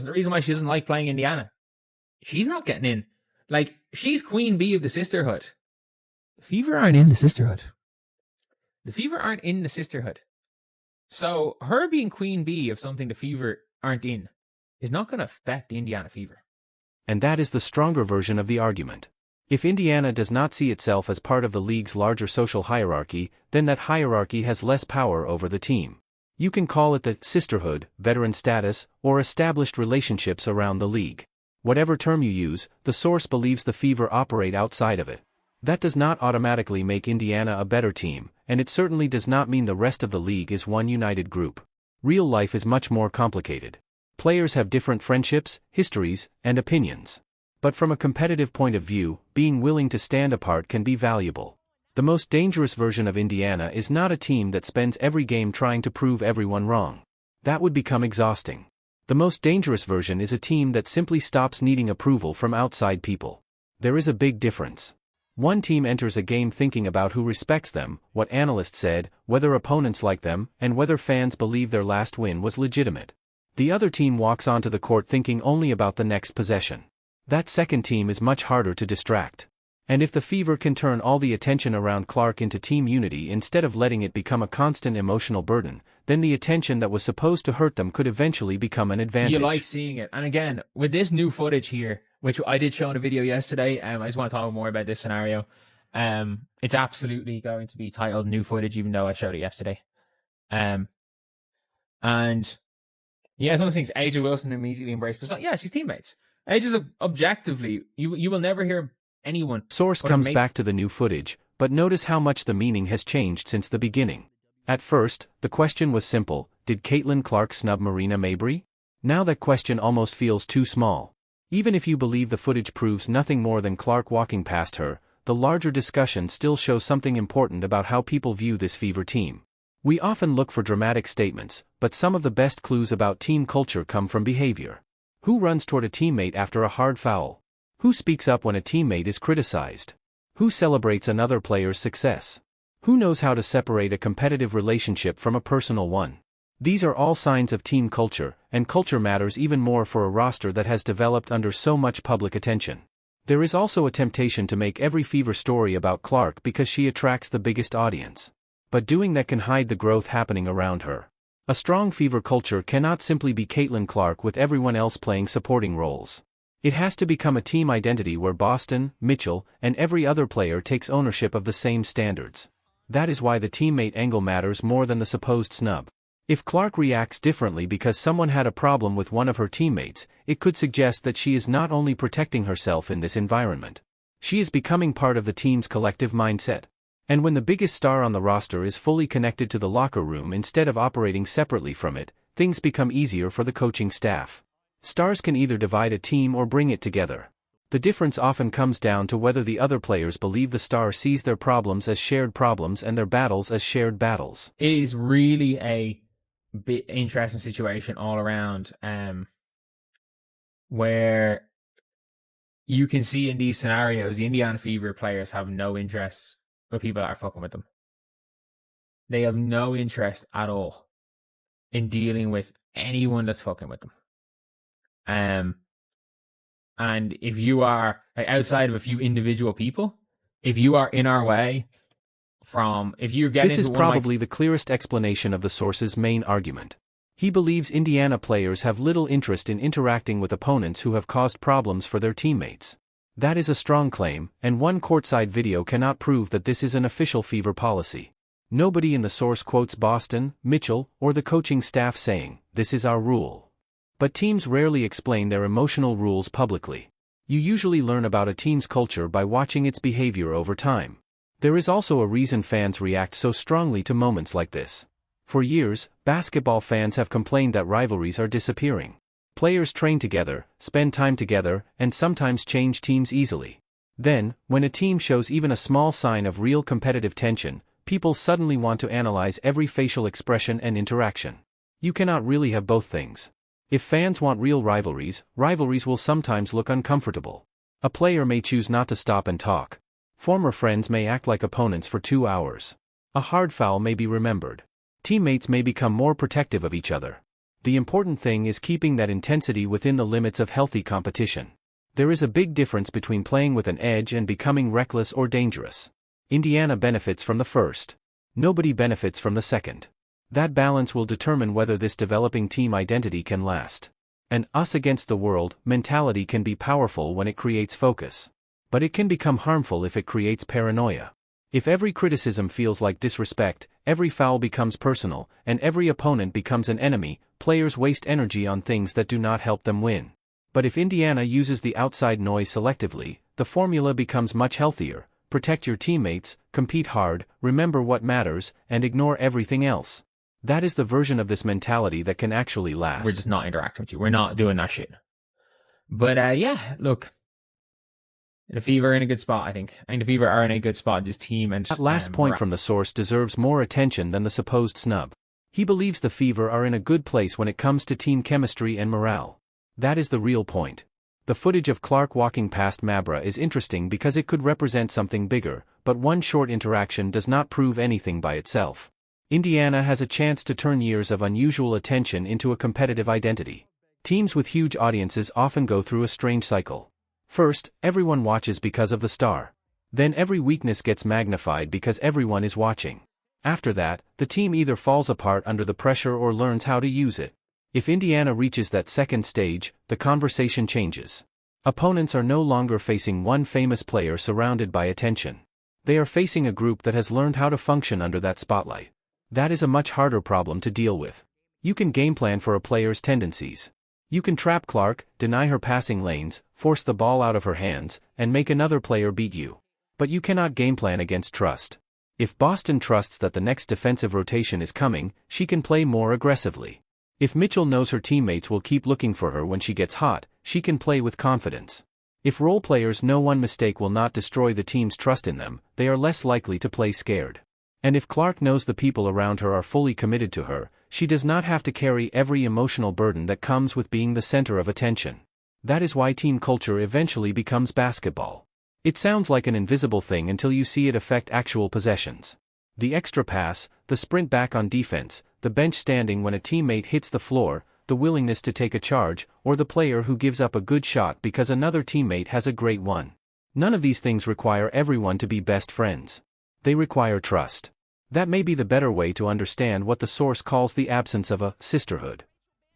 the reason why she doesn't like playing Indiana. She's not getting in. Like, she's queen bee of the sisterhood. The Fever aren't in the sisterhood. The Fever aren't in the sisterhood. So her being queen bee of something the Fever aren't in is not going to affect the Indiana Fever. And that is the stronger version of the argument. If Indiana does not see itself as part of the league's larger social hierarchy, then that hierarchy has less power over the team. You can call it the sisterhood, veteran status, or established relationships around the league. Whatever term you use, the source believes the Fever operate outside of it. That does not automatically make Indiana a better team, and it certainly does not mean the rest of the league is one united group. Real life is much more complicated. Players have different friendships, histories, and opinions. But from a competitive point of view, being willing to stand apart can be valuable. The most dangerous version of Indiana is not a team that spends every game trying to prove everyone wrong. That would become exhausting. The most dangerous version is a team that simply stops needing approval from outside people. There is a big difference. One team enters a game thinking about who respects them, what analysts said, whether opponents like them, and whether fans believe their last win was legitimate. The other team walks onto the court thinking only about the next possession. That second team is much harder to distract. And if the Fever can turn all the attention around Clark into team unity instead of letting it become a constant emotional burden, then the attention that was supposed to hurt them could eventually become an advantage. You like seeing it. And again, with this new footage here, which I did show in a video yesterday, I just want to talk more about this scenario. It's absolutely going to be titled New Footage, even though I showed it yesterday. And yeah, it's one of those things AJ Wilson immediately embraced, but it's not, yeah, she's teammates. Just objectively, you will never hear anyone. Source comes back to the new footage, but notice how much the meaning has changed since the beginning. At first, the question was simple: did Caitlin Clark snub Marina Mabrey? Now that question almost feels too small. Even if you believe the footage proves nothing more than Clark walking past her, the larger discussion still shows something important about how people view this Fever team. We often look for dramatic statements, but some of the best clues about team culture come from behavior. Who runs toward a teammate after a hard foul? Who speaks up when a teammate is criticized? Who celebrates another player's success? Who knows how to separate a competitive relationship from a personal one? These are all signs of team culture, and culture matters even more for a roster that has developed under so much public attention. There is also a temptation to make every Fever story about Clark because she attracts the biggest audience. But doing that can hide the growth happening around her. A strong Fever culture cannot simply be Caitlin Clark with everyone else playing supporting roles. It has to become a team identity where Boston, Mitchell, and every other player takes ownership of the same standards. That is why the teammate angle matters more than the supposed snub. If Clark reacts differently because someone had a problem with one of her teammates, it could suggest that she is not only protecting herself in this environment. She is becoming part of the team's collective mindset. And when the biggest star on the roster is fully connected to the locker room instead of operating separately from it, things become easier for the coaching staff. Stars can either divide a team or bring it together. The difference often comes down to whether the other players believe the star sees their problems as shared problems and their battles as shared battles. It is really a bit interesting situation all around, where you can see in these scenarios the Indiana Fever players have no interest with people that are fucking with them. They have no interest at all in dealing with anyone that's fucking with them. And if you are, like, outside of a few individual people, if you are in our way if you're getting this is probably the clearest explanation of the source's main argument. He believes Indiana players have little interest in interacting with opponents who have caused problems for their teammates. That is a strong claim, and one courtside video cannot prove that this is an official Fever policy. Nobody in the source quotes Boston, Mitchell, or the coaching staff saying, "This is our rule." But teams rarely explain their emotional rules publicly. You usually learn about a team's culture by watching its behavior over time. There is also a reason fans react so strongly to moments like this. For years, basketball fans have complained that rivalries are disappearing. Players train together, spend time together, and sometimes change teams easily. Then, when a team shows even a small sign of real competitive tension, people suddenly want to analyze every facial expression and interaction. You cannot really have both things. If fans want real rivalries, rivalries will sometimes look uncomfortable. A player may choose not to stop and talk. Former friends may act like opponents for 2 hours. A hard foul may be remembered. Teammates may become more protective of each other. The important thing is keeping that intensity within the limits of healthy competition. There is a big difference between playing with an edge and becoming reckless or dangerous. Indiana benefits from the first. Nobody benefits from the second. That balance will determine whether this developing team identity can last. An us against the world mentality can be powerful when it creates focus. But it can become harmful if it creates paranoia. If every criticism feels like disrespect, every foul becomes personal, and every opponent becomes an enemy, players waste energy on things that do not help them win. But if Indiana uses the outside noise selectively, the formula becomes much healthier. Protect your teammates, compete hard, remember what matters, and ignore everything else. That is the version of this mentality that can actually last. We're just not interacting with you. We're not doing that shit. But yeah, look. The Fever are in a good spot, I think. And the Fever are in a good spot, this team. And that last point from the source deserves more attention than the supposed snub. He believes the Fever are in a good place when it comes to team chemistry and morale. That is the real point. The footage of Clark walking past Mabrey is interesting because it could represent something bigger, but one short interaction does not prove anything by itself. Indiana has a chance to turn years of unusual attention into a competitive identity. Teams with huge audiences often go through a strange cycle. First, everyone watches because of the star. Then every weakness gets magnified because everyone is watching. After that, the team either falls apart under the pressure or learns how to use it. If Indiana reaches that second stage, the conversation changes. Opponents are no longer facing one famous player surrounded by attention. They are facing a group that has learned how to function under that spotlight. That is a much harder problem to deal with. You can game plan for a player's tendencies. You can trap Clark, deny her passing lanes, force the ball out of her hands, and make another player beat you. But you cannot game plan against trust. If Boston trusts that the next defensive rotation is coming, she can play more aggressively. If Mitchell knows her teammates will keep looking for her when she gets hot, she can play with confidence. If role players know one mistake will not destroy the team's trust in them, they are less likely to play scared. And if Clark knows the people around her are fully committed to her, she does not have to carry every emotional burden that comes with being the center of attention. That is why team culture eventually becomes basketball. It sounds like an invisible thing until you see it affect actual possessions. The extra pass, the sprint back on defense, the bench standing when a teammate hits the floor, the willingness to take a charge, or the player who gives up a good shot because another teammate has a great one. None of these things require everyone to be best friends. They require trust. That may be the better way to understand what the source calls the absence of a sisterhood.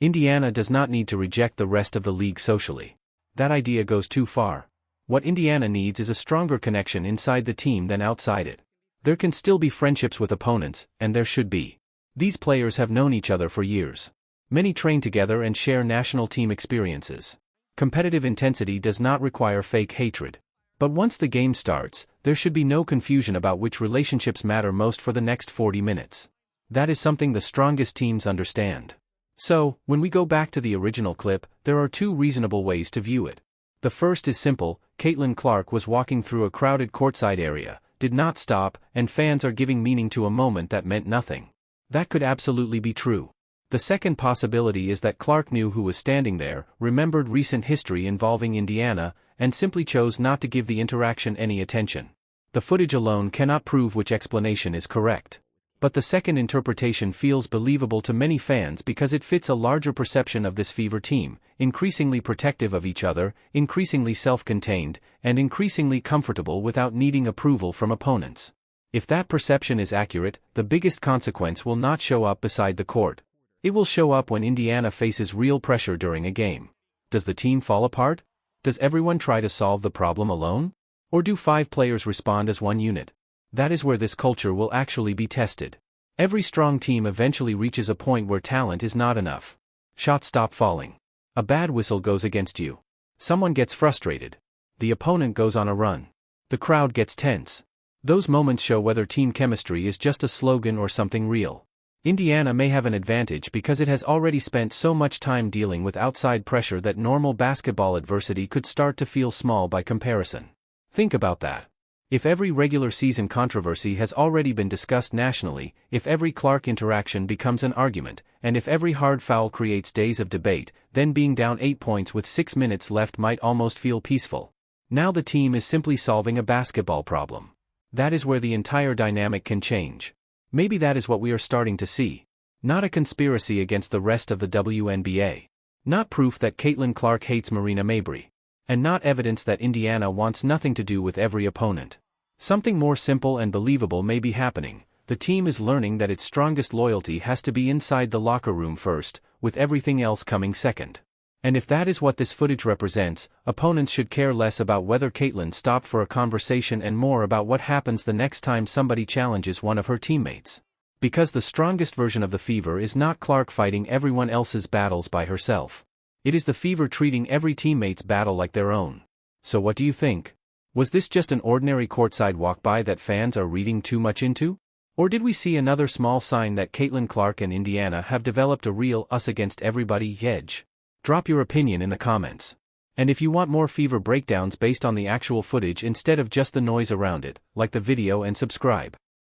Indiana does not need to reject the rest of the league socially. That idea goes too far. What Indiana needs is a stronger connection inside the team than outside it. There can still be friendships with opponents, and there should be. These players have known each other for years. Many train together and share national team experiences. Competitive intensity does not require fake hatred. But once the game starts, there should be no confusion about which relationships matter most for the next 40 minutes. That is something the strongest teams understand. So, when we go back to the original clip, there are two reasonable ways to view it. The first is simple: Caitlin Clark was walking through a crowded courtside area, did not stop, and fans are giving meaning to a moment that meant nothing. That could absolutely be true. The second possibility is that Clark knew who was standing there, remembered recent history involving Indiana, and simply chose not to give the interaction any attention. The footage alone cannot prove which explanation is correct. But the second interpretation feels believable to many fans because it fits a larger perception of this Fever team, increasingly protective of each other, increasingly self-contained, and increasingly comfortable without needing approval from opponents. If that perception is accurate, the biggest consequence will not show up beside the court. It will show up when Indiana faces real pressure during a game. Does the team fall apart? Does everyone try to solve the problem alone? Or do 5 players respond as one unit? That is where this culture will actually be tested. Every strong team eventually reaches a point where talent is not enough. Shots stop falling. A bad whistle goes against you. Someone gets frustrated. The opponent goes on a run. The crowd gets tense. Those moments show whether team chemistry is just a slogan or something real. Indiana may have an advantage because it has already spent so much time dealing with outside pressure that normal basketball adversity could start to feel small by comparison. Think about that. If every regular season controversy has already been discussed nationally, if every Clark interaction becomes an argument, and if every hard foul creates days of debate, then being down 8 points with 6 minutes left might almost feel peaceful. Now the team is simply solving a basketball problem. That is where the entire dynamic can change. Maybe that is what we are starting to see. Not a conspiracy against the rest of the WNBA. Not proof that Caitlin Clark hates Marina Mabrey. And not evidence that Indiana wants nothing to do with every opponent. Something more simple and believable may be happening. The team is learning that its strongest loyalty has to be inside the locker room first, with everything else coming second. And if that is what this footage represents, opponents should care less about whether Caitlin stopped for a conversation and more about what happens the next time somebody challenges one of her teammates. Because the strongest version of the Fever is not Clark fighting everyone else's battles by herself. It is the Fever treating every teammate's battle like their own. So what do you think? Was this just an ordinary courtside walk-by that fans are reading too much into? Or did we see another small sign that Caitlin Clark and Indiana have developed a real us-against-everybody edge? Drop your opinion in the comments. And if you want more Fever breakdowns based on the actual footage instead of just the noise around it, like the video and subscribe.